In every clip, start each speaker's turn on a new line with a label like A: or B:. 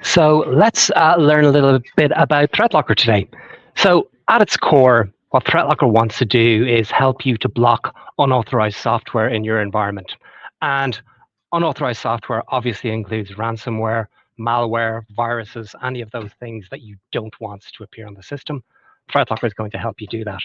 A: So let's learn a little bit about ThreatLocker today. So at its core, what ThreatLocker wants to do is help you to block unauthorized software in your environment. And unauthorized software obviously includes ransomware, malware, viruses, any of those things that you don't want to appear on the system. ThreatLocker is going to help you do that.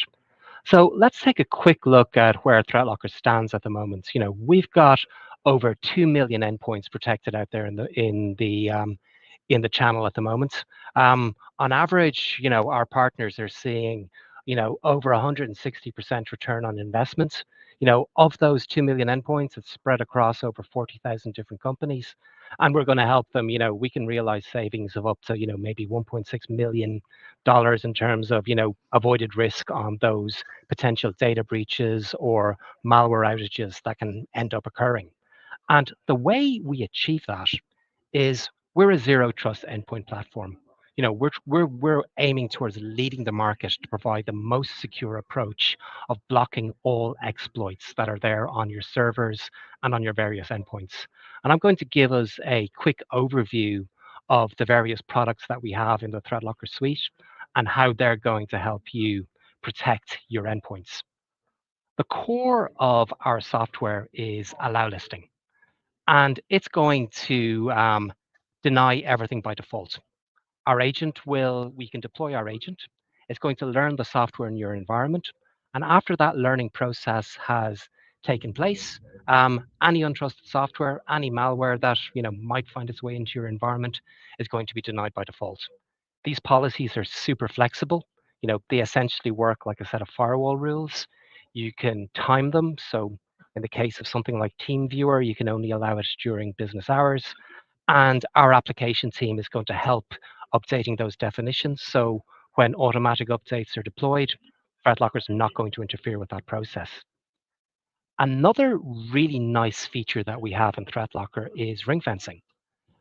A: So let's take a quick look at where ThreatLocker stands at the moment. We've got over 2 million endpoints protected out there in the channel at the moment. On average, our partners are seeing, over 160% return on investment. Of those 2 million endpoints, it's spread across over 40,000 different companies. And we're going to help them, we can realize savings of up to, maybe $1.6 million in terms of, avoided risk on those potential data breaches or malware outages that can end up occurring. And the way we achieve that is we're a zero trust endpoint platform. We're aiming towards leading the market to provide the most secure approach of blocking all exploits that are there on your servers and on your various endpoints. And I'm going to give us a quick overview of the various products that we have in the ThreatLocker suite and how they're going to help you protect your endpoints. The core of our software is allow listing, and it's going to deny everything by default. We can deploy our agent. It's going to learn the software in your environment. And after that learning process has taken place, any untrusted software, any malware that might find its way into your environment is going to be denied by default. These policies are super flexible. They essentially work like a set of firewall rules. You can time them. So in the case of something like TeamViewer, you can only allow it during business hours. And our application team is going to help updating those definitions. So when automatic updates are deployed, ThreatLocker is not going to interfere with that process. Another really nice feature that we have in ThreatLocker is ring fencing.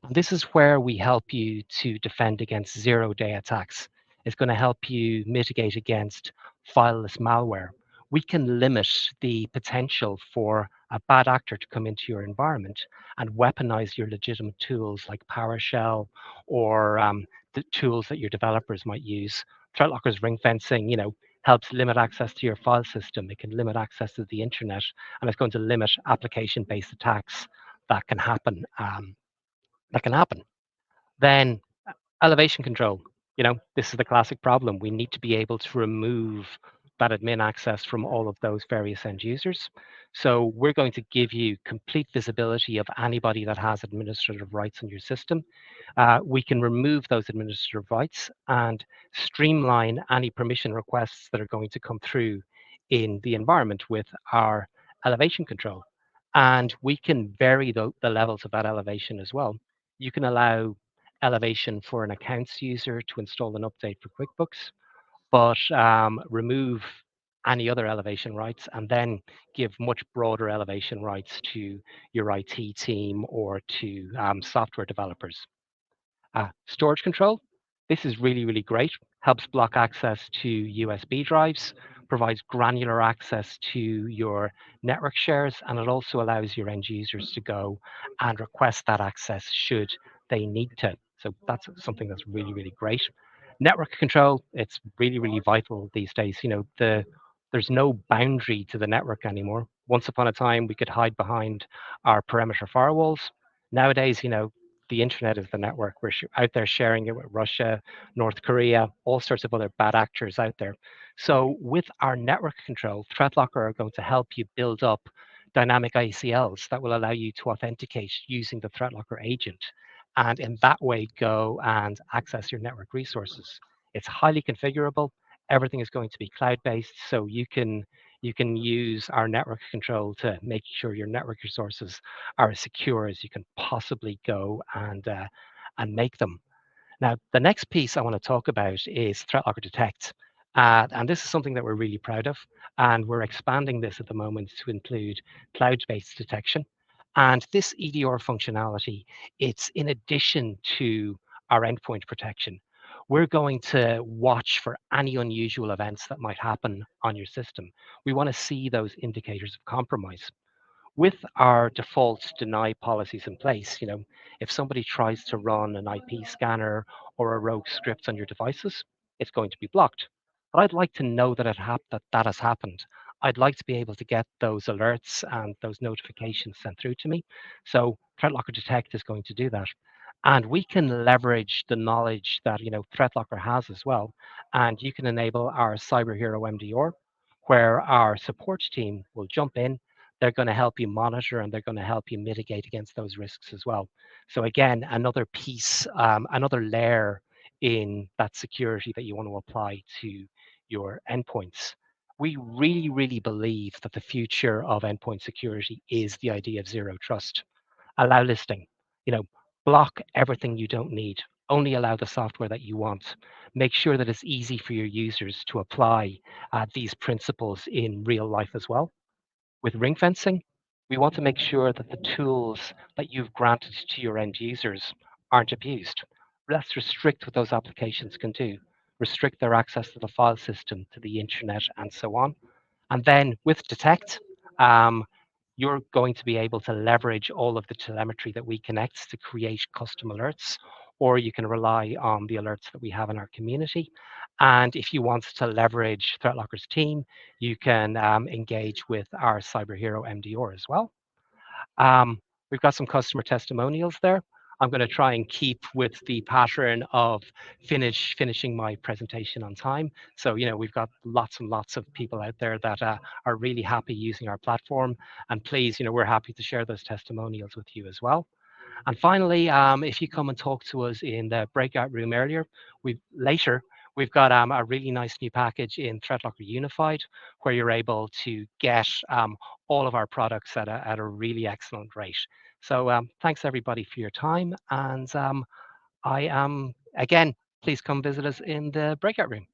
A: And this is where we help you to defend against zero-day attacks. It's going to help you mitigate against fileless malware. We can limit the potential for a bad actor to come into your environment and weaponize your legitimate tools like PowerShell or the tools that your developers might use. ThreatLocker's ring fencing, helps limit access to your file system. It can limit access to the internet, and it's going to limit application-based attacks that can happen. Then elevation control. This is the classic problem. We need to be able to remove that admin access from all of those various end users. So we're going to give you complete visibility of anybody that has administrative rights on your system. We can remove those administrative rights and streamline any permission requests that are going to come through in the environment with our elevation control. And we can vary the levels of that elevation as well. You can allow elevation for an accounts user to install an update for QuickBooks, but remove any other elevation rights and then give much broader elevation rights to your IT team or to software developers. Storage control. This is really, really great. Helps block access to USB drives, provides granular access to your network shares, and it also allows your end users to go and request that access should they need to. So that's something that's really, really great. Network control, it's really, really vital these days. There's no boundary to the network anymore. Once upon a time, we could hide behind our perimeter firewalls. Nowadays, the internet is the network. We're out there sharing it with Russia, North Korea, all sorts of other bad actors out there. So with our network control, ThreatLocker are going to help you build up dynamic ACLs that will allow you to authenticate using the ThreatLocker agent, and in that way go and access your network resources. It's highly configurable. Everything is going to be cloud-based, so you can use our network control to make sure your network resources are as secure as you can possibly go and make them. Now, the next piece I want to talk about is ThreatLocker Detect. And this is something that we're really proud of. And we're expanding this at the moment to include cloud-based detection. And this EDR functionality, it's in addition to our endpoint protection. We're going to watch for any unusual events that might happen on your system. We want to see those indicators of compromise. with our default deny policies in place, if somebody tries to run an IP scanner or a rogue script on your devices, it's going to be blocked. But I'd like to know that that has happened. I'd like to be able to get those alerts and those notifications sent through to me. So ThreatLocker Detect is going to do that. And we can leverage the knowledge that ThreatLocker has as well. And you can enable our Cyber Hero MDR, where our support team will jump in. They're going to help you monitor and they're going to help you mitigate against those risks as well. So again, another piece, another layer in that security that you want to apply to your endpoints. We really, really believe that the future of endpoint security is the idea of zero trust. Allow listing, you know, block everything you don't need. Only allow the software that you want. Make sure that it's easy for your users to apply these principles in real life as well. With ring fencing, we want to make sure that the tools that you've granted to your end users aren't abused. Let's restrict what those applications can do, restrict their access to the file system, to the internet, and so on. And then with Detect, um, you're going to be able to leverage all of the telemetry that we connect to create custom alerts, or you can rely on the alerts that we have in our community. And if you want to leverage ThreatLocker's team, you can engage with our Cyber Hero MDR as well. Um, we've got some customer testimonials there. I'm going to try and keep with the pattern of finishing my presentation on time. So, we've got lots and lots of people out there that are really happy using our platform. And please, we're happy to share those testimonials with you as well. And finally, if you come and talk to us in the breakout room earlier, we've got a really nice new package in ThreatLocker Unified, where you're able to get all of our products at a really excellent rate. So thanks everybody for your time. And I am, again, please come visit us in the breakout room.